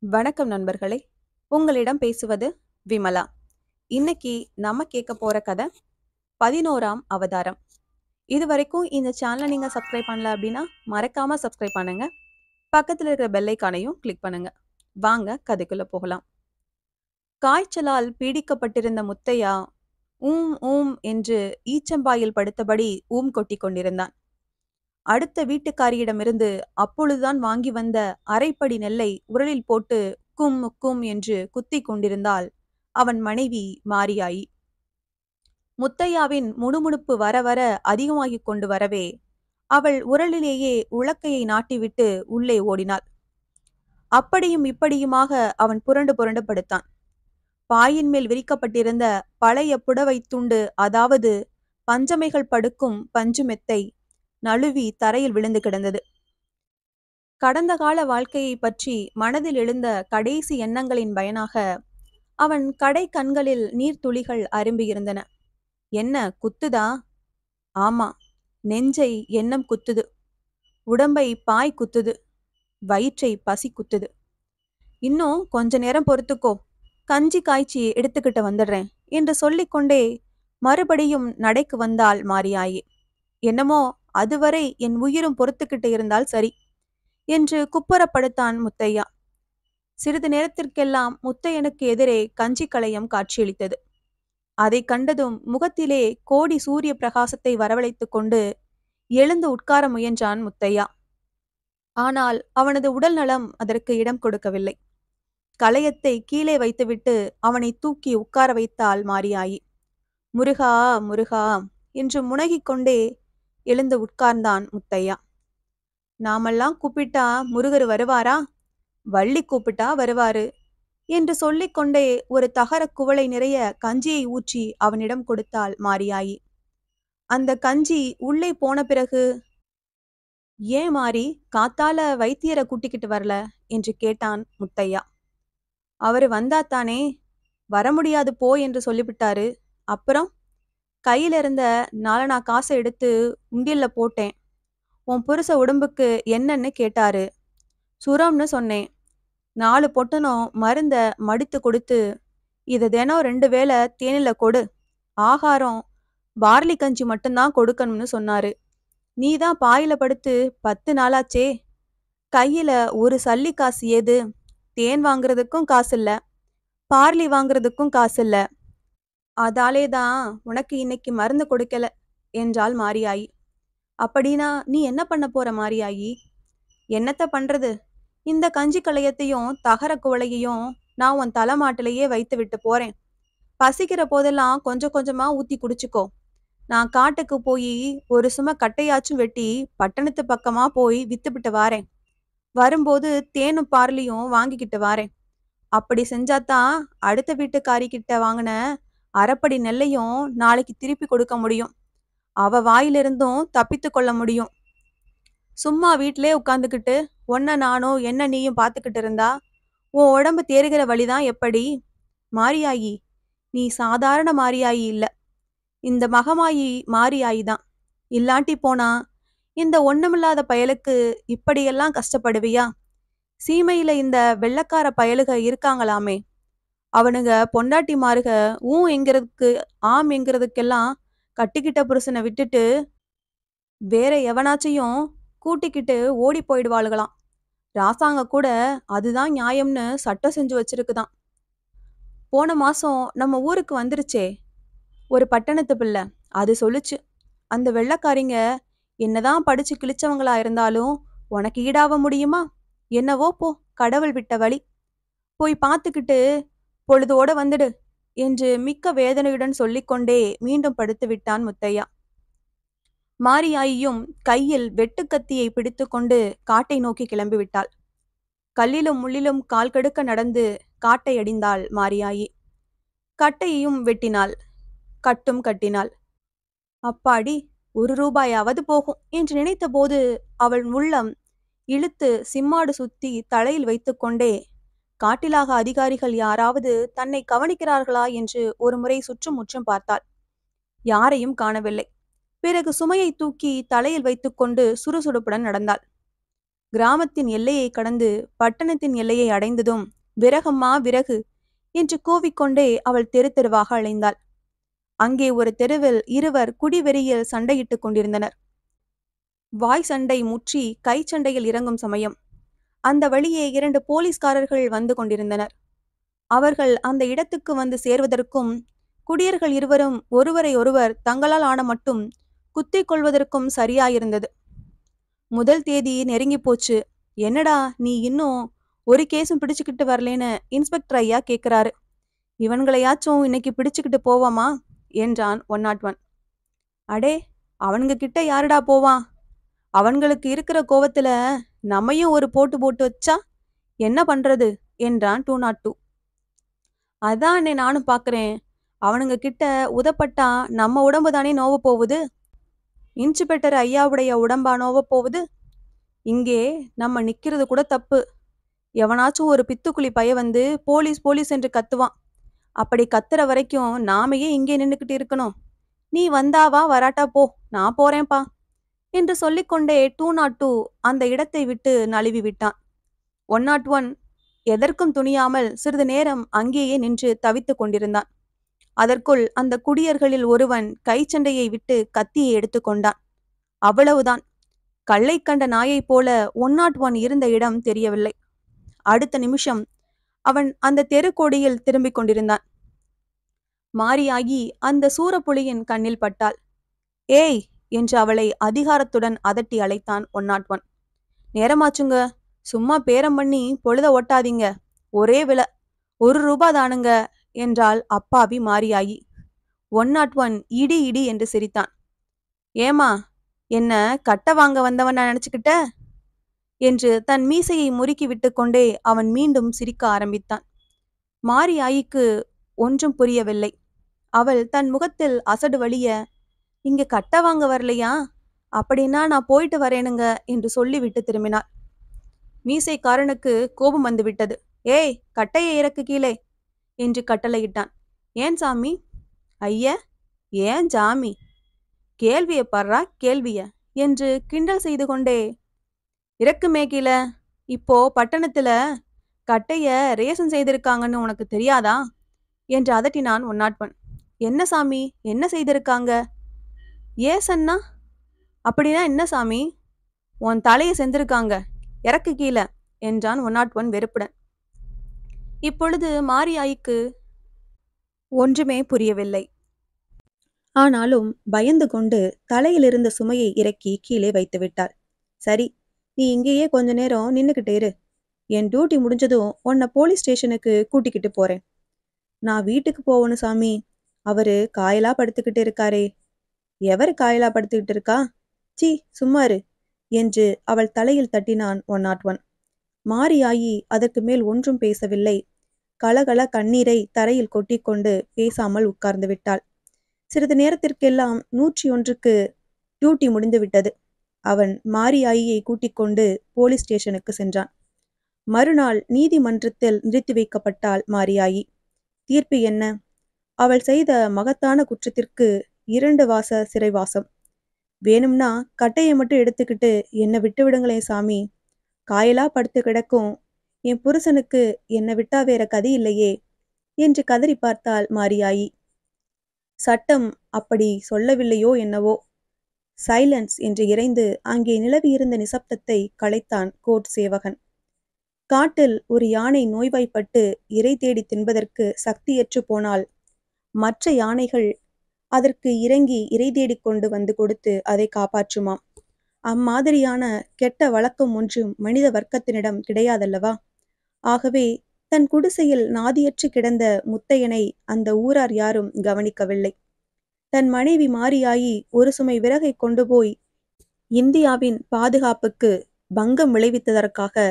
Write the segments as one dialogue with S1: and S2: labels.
S1: வணக்கம் நண்பர்களே. உங்களிடம் பேசுவது விமலா. இன்னைக்கு நம்ம கேட்க போற கதை 11ஆம் அவதாரம். இதுவரைக்கும் இந்த சேனலை நீங்க சப்ஸ்கிரைப் பண்ணல அப்படின்னா மறக்காம சப்ஸ்கிரைப் பண்ணுங்க. பக்கத்துல இருக்கிற பெல் ஐகானையும் கிளிக் பண்ணுங்க. வாங்க கதைக்குள்ள போகலாம். காய்ச்சலால் பீடிக்கப்பட்டிருந்த முத்தையா ஊம் ஊம் என்று ஈச்சம்பாயில் படுத்தபடி கொட்டி கொண்டிருந்தான். அடுத்த வீட்டுக்காரியிடமிருந்து அப்பொழுதுதான் வாங்கி வந்த அரைப்படி நெல்லை உரலில் போட்டு கும் கும் என்று குத்திக் கொண்டிருந்தாள் அவன் மனைவி மாரியாயி. முத்தையாவின் முணுமுணுப்பு வர வர அதிகமாகிக் கொண்டு வரவே அவள் உரலிலேயே உலக்கையை நாட்டிவிட்டு உள்ளே ஓடினாள். அப்படியும் இப்படியுமாக அவன் புரண்டு புரண்டு படுத்தான். பாயின் மேல் விரிக்கப்பட்டிருந்த பழைய புடவை துண்டு, அதாவது பஞ்சமைகள் படுக்கும் பஞ்சு மெத்தை, நழுவி தரையில் விழுந்து கிடந்தது. கடந்த கால வாழ்க்கையை பற்றி மனதில் எழுந்த கடைசி எண்ணங்களின் பயனாக அவன் கடை கண்களில் நீர்த்துளிகள் அரும்பியிருந்தன. என்ன குத்துதா? ஆமா, நெஞ்சை எண்ணம் குத்துது, உடம்பை பாய் குத்துது, வயிற்றை பசி குத்துது. இன்னும் கொஞ்ச நேரம் பொறுத்துக்கோ, கஞ்சி காய்ச்சி எடுத்துக்கிட்டு வந்துடுறேன் என்று சொல்லிக்கொண்டே மறுபடியும் நடைக்கு வந்தாள் மாரியாயி. என்னமோ அதுவரை என் உயிரும் பொறுத்துக்கிட்டு இருந்தால் சரி என்று குப்புறப்படுத்தான் முத்தையா. சிறிது நேரத்திற்கெல்லாம் முத்தையனுக்கு எதிரே கஞ்சி களையம் காட்சியளித்தது. அதை கண்டதும் முகத்திலே கோடி சூரிய பிரகாசத்தை வரவழைத்து கொண்டு எழுந்து உட்கார முயன்றான் முத்தையா. ஆனால் அவனது உடல் நலம் அதற்கு இடம் கொடுக்கவில்லை. களையத்தை கீழே வைத்துவிட்டு அவனை தூக்கி உட்கார வைத்தாள் மாரியாயி. முருகா முருகா என்று முனகிக் கொண்டே எழுந்து உட்கார்ந்தான் முத்தையா. நாமெல்லாம் கூப்பிட்டா முருகர் வருவாரா? வள்ளி கூப்பிட்டா வருவாரு என்று சொல்லிக்கொண்டே ஒரு தகர குவளை நிறைய கஞ்சியை ஊற்றி அவனிடம் கொடுத்தாள் மாரியாயி. அந்த கஞ்சி உள்ளே போன பிறகு, ஏன் மாறி காத்தால வைத்தியரை கூட்டிக்கிட்டு வரல என்று கேட்டான் முத்தையா. அவரு வந்தாத்தானே. வர முடியாது போ என்று சொல்லிவிட்டாரு. அப்புறம் கையில இருந்த 4 காசை எடுத்து உண்டியல்ல போட்டேன். உன் புருஷ உடம்புக்கு என்னன்னு கேட்டாரு. சுரம்னு சொன்னேன். 4 பொட்டணம் மருந்த மடித்து கொடுத்து, இதை தினம் 2 வேளை தேனில கொடு, ஆகாரம் பார்லி கஞ்சி மட்டும்தான் கொடுக்கணும்னு சொன்னாரு. நீதான் பாயில படுத்து 10 நாளாச்சே. கையில ஒரு சல்லி காசு ஏது? தேன் வாங்குறதுக்கும் காசில்ல, பார்லி வாங்குறதுக்கும் காசில்ல. அதாலேதான் உனக்கு இன்னைக்கு மருந்து கொடுக்கல என்றாள் மாரியாயி. அப்படின்னா நீ என்ன பண்ண போற மாரியாயி? என்னத்த பண்றது? இந்த கஞ்சி களையத்தையும் தகர குவளையையும் நான் உன் தலைமாட்டிலேயே வைத்து விட்டு போறேன். பசிக்கிற போதெல்லாம் கொஞ்சம் கொஞ்சமா ஊத்தி குடிச்சுக்கோ. நான் காட்டுக்கு போய் ஒரு சும கட்டையாச்சும் வெட்டி பட்டணத்து பக்கமா போய் வித்துப்பிட்டு வாரேன். வரும்போது தேனும் பார்லியும் வாங்கிக்கிட்டு வாரேன். அப்படி செஞ்சாதான் அடுத்த வீட்டுக்காரி கிட்ட வாங்கின அரைப்படி நெல்லையும் நாளைக்கு திருப்பி கொடுக்க முடியும். அவ வாயிலிருந்தும் தப்பித்து கொள்ள முடியும். சும்மா வீட்டிலே உட்காந்துக்கிட்டு ஒன்ன நானும் என்ன நீயும் பார்த்துக்கிட்டு இருந்தா உன் உடம்பு தேறுகிற வழிதான் எப்படி? மாரியாயி, நீ சாதாரண மாரியாயி இல்ல, இந்த மகமாயி மாரியாயி தான். இல்லாட்டி போனா இந்த ஒண்ணுமில்லாத பயலுக்கு இப்படியெல்லாம் கஷ்டப்படுவியா? சீமையில இந்த வெள்ளக்கார பயலுக இருக்காங்களாமே, அவனுங்க பொண்டாட்டி மாருக என்கிறதுக்கு ஆம் என்கிறதுக்கெல்லாம் கட்டிக்கிட்ட புருஷனை விட்டுட்டு வேற எவனாச்சையும் கூட்டிக்கிட்டு ஓடி போயிடுவாளுகளாம். ராசாங்க கூட அதுதான் நியாயம்னு சட்டம் செஞ்சு வச்சிருக்குதான். போன மாசம் நம்ம ஊருக்கு வந்துருச்சே ஒரு பட்டணத்து பிள்ளை, அது சொல்லுச்சு, அந்த வெள்ளைக்காரிங்க என்னதான் படிச்சு கிழிச்சவங்களா இருந்தாலும் உனக்கு ஈடாவ முடியுமா? என்னவோ போ, கடவுள் விட்ட வழி. போய் பார்த்துக்கிட்டு பொழுதோட வந்துடு என்று மிக்க வேதனையுடன் சொல்லிக்கொண்டே மீண்டும் படுத்து விட்டான் முத்தையா. மாரியாயியும் கையில் வெட்டுக்கத்தியை பிடித்து கொண்டு காட்டை நோக்கி கிளம்பிவிட்டாள். கல்லிலும் முள்ளிலும் கால் கடுக்க நடந்து காட்டை அடிந்தாள் மாரியாயி. கட்டையையும் வெட்டினாள், கட்டும் கட்டினாள். அப்பாடி, 1 ரூபாயாவது போகும் என்று நினைத்தபோது அவள் உள்ளம் இழுத்து சிம்மாடு சுத்தி தலையில் வைத்துக்கொண்டே காட்டிலாக அதிகாரிகள் யாராவது தன்னை கவனிக்கிறார்களா என்று ஒரு முறை சுற்றும் முற்றும் பார்த்தாள். யாரையும் காணவில்லை. பிறகு சுமையை தூக்கி தலையில் வைத்துக்கொண்டு சுறுசுறுப்புடன் நடந்தாள். கிராமத்தின் எல்லையை கடந்து பட்டணத்தின் எல்லையை அடைந்ததும் விறகம்மா விறகு என்று கூவிக்கொண்டே அவள் தெரு தெருவாக அலைந்தாள். அங்கே ஒரு தெருவில் இருவர் குடிவெறியில் சண்டையிட்டுக் கொண்டிருந்தனர். வாய் சண்டை முற்றி கை சண்டையில் இறங்கும் சமயம் அந்த வழியே 2 போலீஸ்காரர்கள் வந்து கொண்டிருந்தனர். அவர்கள் அந்த இடத்துக்கு வந்து சேர்வதற்கும் குடியர்கள் இருவரும் ஒருவரை ஒருவர் தங்களால் ஆன மட்டும் குத்திக் கொள்வதற்கும் சரியாயிருந்தது. முதல் தேதி நெருங்கி போச்சு. என்னடா நீ இன்னும் ஒரு கேஸும் பிடிச்சுக்கிட்டு வரலேன்னு இன்ஸ்பெக்டர் ஐயா கேட்கிறாரு. இவன்களையாச்சும் இன்னைக்கு பிடிச்சுக்கிட்டு போவாமா என்றான் 101. அடே, அவனுங்க கிட்ட யாருடா போவான்? அவன்களுக்கு இருக்கிற கோவத்துல நம்மையும் ஒரு போட்டு போட்டு வச்சா என்ன பண்றது என்றான் 202. அதான் அண்ணே நானும் பாக்குறேன். அவனுங்க கிட்ட உதப்பட்டா நம்ம உடம்பு தானே நோவ போகுது. இன்ஸ்பெக்டர் ஐயாவுடைய உடம்பா நோவ போகுது. இங்கே நம்ம நிக்கிறது கூட தப்பு. எவனாச்சும் ஒரு பித்துக்குழி பைய வந்து போலீஸ் போலீஸ் என்று கத்துவான். அப்படி கத்துற வரைக்கும் நாமையே இங்கே நின்னுக்கிட்டு இருக்கணும். நீ வந்தாவா வராட்டா போ, நான் போறேன்பா என்று சொல்லிக்கொண்டே 202 அந்த இடத்தை விட்டு நழுவி விட்டான். 101 எதற்கும் துணியாமல் சிறிது நேரம் அங்கேயே நின்று தவித்துக் கொண்டிருந்தான். அதற்குள் அந்த குடியர்களில் ஒருவன் கைச்சண்டையை விட்டு கத்தியை எடுத்துக்கொண்டான். அவ்வளவுதான். கல்லை கண்ட நாயைப் போல 101 இருந்த இடம் தெரியவில்லை. அடுத்த நிமிஷம் அவன் அந்த தெருக்கோடியில் திரும்பிக் கொண்டிருந்தான். மாரியாகி அந்த சூரப்புலியின் கண்ணில் பட்டாள். ஏய் என்று அவளை அதிகாரத்துடன் அதட்டி அழைத்தான் 101. நேரமாச்சுங்க, சும்மா பேரம் பண்ணி பொழுத ஒட்டாதீங்க, ஒரே விலை, 1 ரூபா தானுங்க என்றாள் அப்பாவி மாரியாயி. 101 இடி இடி என்று சிரித்தான். ஏமா, என்ன கட்ட வாங்க வந்தவன் நான் நினைச்சுக்கிட்ட என்று தன் மீசையை முறுக்கி விட்டு கொண்டே அவன் மீண்டும் சிரிக்க ஆரம்பித்தான். மாரியாயிக்கு ஒன்றும் புரியவில்லை. அவள் தன் முகத்தில் அசடு வழிய, இங்க கட்ட வாங்க வரலையா? அப்படின்னா நான் போயிட்டு வரேனுங்க என்று சொல்லிவிட்டு திரும்பினாள். மீசைக்காரனுக்கு கோபம் வந்துவிட்டது. ஏய், கட்டையை இறக்கு கீழே என்று கட்டளையிட்டான். ஏன் சாமி? ஐய, ஏன் ஜாமி? கேள்விய பர்றா கேள்விய என்று கிண்டல் செய்து கொண்டே, இறக்குமே கீழ, இப்போ பட்டணத்துல கட்டைய ரேசன் செய்திருக்காங்கன்னு உனக்கு தெரியாதா என்று அதட்டினான் 101. என்ன சாமி, என்ன செய்திருக்காங்க? ஏசன்னா? அப்படின்னா என்ன சாமி? உன் தலையை செஞ்சிருக்காங்க, இறக்கு கீழ என்றான் 101 வெறுப்புடன். இப்பொழுது மாரியாய்க்கு ஒன்றுமே புரியவில்லை. ஆனாலும் பயந்து கொண்டு தலையிலிருந்த சுமையை இறக்கி கீழே வைத்து விட்டாள். சரி, நீ இங்கேயே கொஞ்ச நேரம் நின்னுக்கிட்டு இரு. என் டியூட்டி முடிஞ்சதும் உன்னை போலீஸ் ஸ்டேஷனுக்கு கூட்டிக்கிட்டு போறேன். நான் வீட்டுக்கு போகணும் சாமி. அவரு காயலா படுத்துக்கிட்டு இருக்காரே. எவரு காயலா படுத்துக்கிட்டு இருக்கா? சி, சும்மாரு என்று அவள் தலையில் தட்டினான் 101. மாரியாயி அதற்கு மேல் ஒன்றும் பேசவில்லை. கலகல கண்ணீரை தரையில் கொட்டிக்கொண்டு பேசாமல் உட்கார்ந்து விட்டாள். சிறிது நேரத்திற்கெல்லாம் 101க்கு டியூட்டி முடிந்து விட்டது. அவன் மாரியாயியை கூட்டிக் கொண்டு போலீஸ் ஸ்டேஷனுக்கு சென்றான். மறுநாள் நீதிமன்றத்தில் நிறுத்தி வைக்கப்பட்டாள் மாரியாயி. தீர்ப்பு என்ன? அவள் செய்த மகத்தான குற்றத்திற்கு 2 வாச சிறைவாசம். வேணும்னா கட்டையை மட்டும் எடுத்துக்கிட்டு என்னை விட்டு விடுங்களேன் சாமி. காயலா படுத்து கிடக்கும் என் புருஷனுக்கு என்னை விட்டா வேற கதி இல்லையே என்று கதறி பார்த்தாள் மாரியாயி. சட்டம் அப்படி சொல்லவில்லையோ என்னவோ. சைலன்ஸ் என்று இறைந்து அங்கே நிலவியிருந்த நிசப்தத்தை கலைத்தான் கோர்ட் சேவகன். காட்டில் ஒரு யானை நோய்வாய்ப்பட்டு இரை தேடி தின்பதற்கு சக்தியற்று போனால் மற்ற யானைகள் அதற்கு இறங்கி இரை தேடி கொண்டு வந்து கொடுத்து அதை காப்பாற்றுமாம். அம்மாதிரியான கெட்ட வழக்கம் ஒன்றும் மனித வர்க்கத்தினிடம் கிடையாதல்லவா? ஆகவே தன் குடிசையில் நாதியற்று கிடந்த முத்தையனை அந்த ஊரார் யாரும் கவனிக்கவில்லை. தன் மனைவி மாரியாயி ஒரு சுமை விறகை கொண்டு போய் இந்தியாவின் பாதுகாப்புக்கு பங்கம் விளைவித்ததற்காக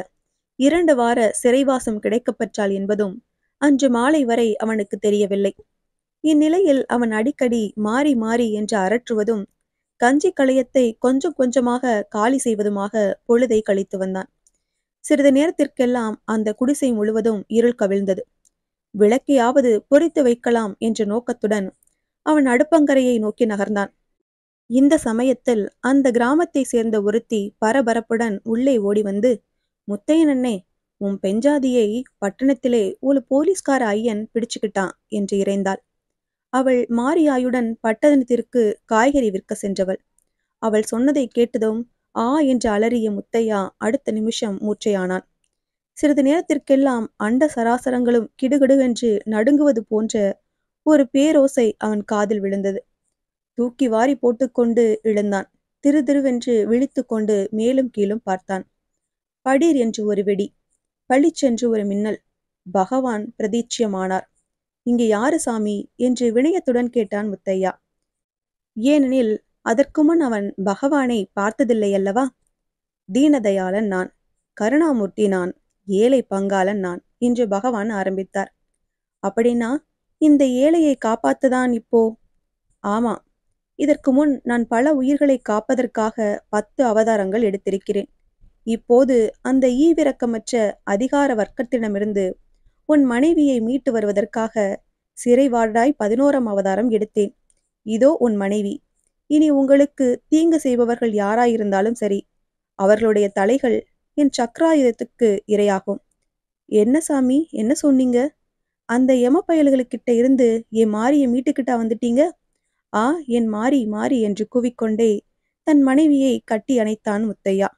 S1: 2 வார சிறைவாசம் கிடைக்கப்பெற்றாள் என்பதும் அன்று மாலை வரை அவனுக்கு தெரியவில்லை. இந்நிலையில் அவன் அடிக்கடி மாறி மாறி என்று அரற்றுவதும் கஞ்சி களையத்தை கொஞ்சம் கொஞ்சமாக காலி செய்வதுமாக பொழுதை கழித்து வந்தான். சிறிது நேரத்திற்கெல்லாம் அந்த குடிசை முழுவதும் இருள் கவிழ்ந்தது. விளக்கையாவது பொறித்து வைக்கலாம் என்ற நோக்கத்துடன் அவன் அடுப்பங்கரையை நோக்கி நகர்ந்தான். இந்த சமயத்தில் அந்த கிராமத்தை சேர்ந்த ஒருத்தி பரபரப்புடன் உள்ளே ஓடி வந்து, முத்தையன் அண்ணே, உன் பெஞ்சாதியை பட்டணத்திலே ஒரு போலீஸ்கார ஐயன் பிடிச்சுக்கிட்டான் என்று இறைந்தாள். அவள் மாரியாயுடன் பட்டணத்திற்கு காய்கறி விற்க சென்றவள். அவள் சொன்னதை கேட்டதும் ஆ என்று அலறிய முத்தையா அடுத்த நிமிஷம் மூர்ச்சையானான். சிறிது நேரத்திற்கெல்லாம் அண்ட சராசரங்களும் கிடுகிடுவென்று நடுங்குவது போன்ற ஒரு பேரோசை அவன் காதில் விழுந்தது. தூக்கி வாரி போட்டுக்கொண்டு எழுந்தான். திருதிருவென்று விழித்து கொண்டு மேலும் கீழும் பார்த்தான். படீர் என்று ஒரு வெடி, பளிச்சென்று ஒரு மின்னல். பகவான் பிரதீட்சியமானார். இங்கே யாரு சாமி என்று வினயத்துடன் கேட்டான் முத்தையா. ஏனெனில் அதற்கு முன் அவன் பகவானை பார்த்ததில்லையல்லவா. தீனதயாளன் நான், கருணாமூர்த்தி நான், ஏழை பங்காளன் நான் என்று பகவான் ஆரம்பித்தார். அப்படின்னா இந்த ஏழையை காப்பாத்ததான் இப்போ? ஆமா, இதற்கு முன் நான் பல உயிர்களை காப்பதற்காக 10 அவதாரங்கள் எடுத்திருக்கிறேன். இப்போது அந்த ஈவிரக்கமற்ற அதிகார வர்க்கத்திடமிருந்து உன் மனைவியை மீட்டு வருவதற்காக சிறைவார்டாய் 11ஆம் அவதாரம் எடுத்தேன். இதோ உன் மனைவி. இனி உங்களுக்கு தீங்கு செய்பவர்கள் யாராயிருந்தாலும் சரி, அவர்களுடைய தலைகள் என் சக்கராயுதத்துக்கு இரையாகும். என்ன சாமி, என்ன சொன்னீங்க? அந்த யம பயல்களுக்கிட்ட இருந்து என் மாரியை மீட்டுக்கிட்டா வந்துட்டீங்க? ஆ, என் மாரி மாரி என்று கூவிக்கொண்டே தன் மனைவியை கட்டி அணைத்தான் முத்தையா.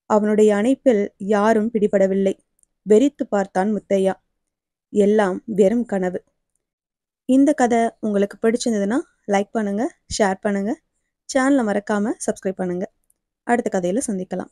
S1: அவனுடைய அணைப்பில் யாரும் பிடிபடவில்லை. வெறித்து பார்த்தான் முத்தையா. எல்லாம் வெறும் கனவு. இந்த கதை உங்களுக்கு பிடிச்சிருந்ததுன்னா லைக் பண்ணுங்க, ஷேர் பண்ணுங்க, சேனலை மறக்காம சப்ஸ்கிரைப் பண்ணுங்க. அடுத்த கதையில சந்திக்கலாம்.